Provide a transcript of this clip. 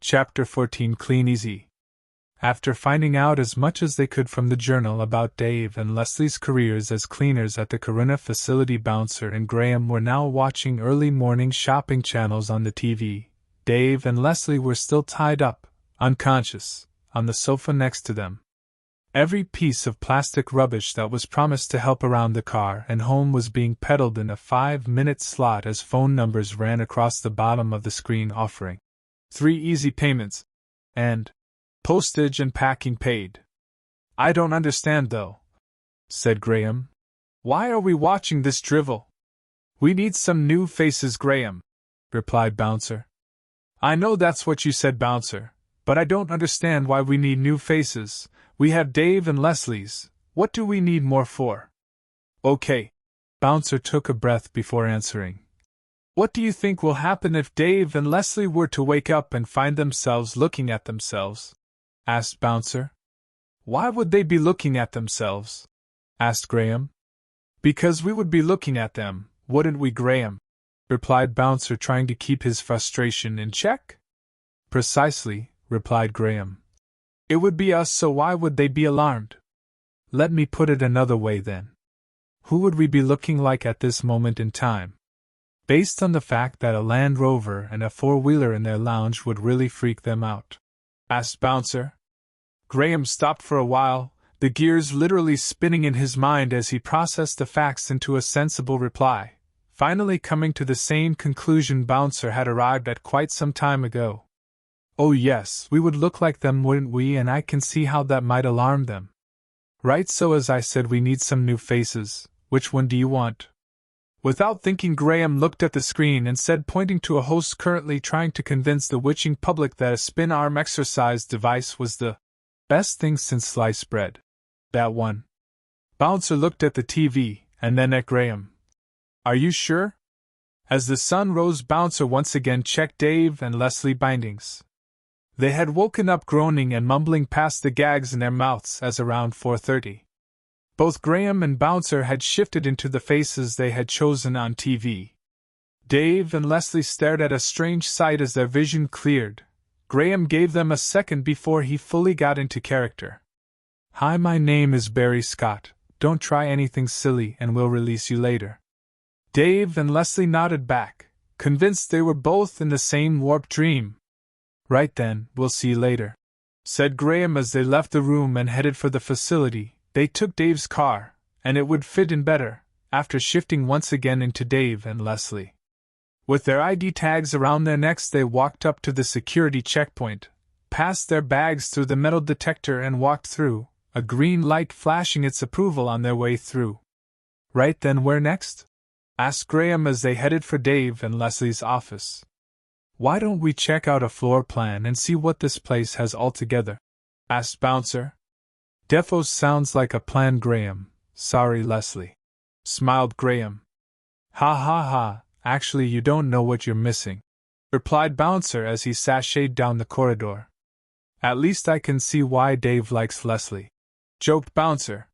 Chapter 14 Clean Easy. After finding out as much as they could from the journal about Dave and Leslie's careers as cleaners at the Kiruna facility, Bouncer and Graham were now watching early morning shopping channels on the TV. Dave and Leslie were still tied up, unconscious, on the sofa next to them. Every piece of plastic rubbish that was promised to help around the car and home was being peddled in a 5-minute slot as phone numbers ran across the bottom of the screen offering 3 easy payments and postage and packing paid. "I don't understand, though," said Graham. "Why are we watching this drivel?" "We need some new faces, Graham," replied Bouncer. "I know that's what you said, Bouncer, but I don't understand why we need new faces. We have Dave and Leslie's. What do we need more for?" "Okay." Bouncer took a breath before answering. "What do you think will happen if Dave and Leslie were to wake up and find themselves looking at themselves?" asked Bouncer. "Why would they be looking at themselves?" asked Graham. "Because we would be looking at them, wouldn't we, Graham?" replied Bouncer, trying to keep his frustration in check. "Precisely," replied Graham. "It would be us, so why would they be alarmed?" "Let me put it another way, then. Who would we be looking like at this moment in time? Based on the fact that a Land Rover and a four-wheeler in their lounge would really freak them out?" asked Bouncer. Graham stopped for a while, the gears literally spinning in his mind as he processed the facts into a sensible reply, finally coming to the same conclusion Bouncer had arrived at quite some time ago. "Oh yes, we would look like them, wouldn't we, and I can see how that might alarm them." "Right, so as I said, we need some new faces. Which one do you want?" Without thinking, Graham looked at the screen and said, pointing to a host currently trying to convince the witching public that a spin-arm exercise device was the best thing since sliced bread. "That one." Bouncer looked at the TV, and then at Graham. "Are you sure?" As the sun rose, Bouncer once again checked Dave and Leslie bindings. They had woken up groaning and mumbling past the gags in their mouths as around 4:30. Both Graham and Bouncer had shifted into the faces they had chosen on TV. Dave and Leslie stared at a strange sight as their vision cleared. Graham gave them a second before he fully got into character. "Hi, my name is Barry Scott. Don't try anything silly and we'll release you later." Dave and Leslie nodded back, convinced they were both in the same warped dream. "Right then, we'll see you later," said Graham as they left the room and headed for the facility. They took Dave's car, and it would fit in better, after shifting once again into Dave and Leslie. With their ID tags around their necks, they walked up to the security checkpoint, passed their bags through the metal detector and walked through, a green light flashing its approval on their way through. "Right then, where next?" asked Graham as they headed for Dave and Leslie's office. "Why don't we check out a floor plan and see what this place has altogether?" asked Bouncer. "Defo sounds like a plan, Graham. Sorry, Leslie," smiled Graham. "Ha ha ha, actually you don't know what you're missing," replied Bouncer as he sashayed down the corridor. "At least I can see why Dave likes Leslie," joked Bouncer.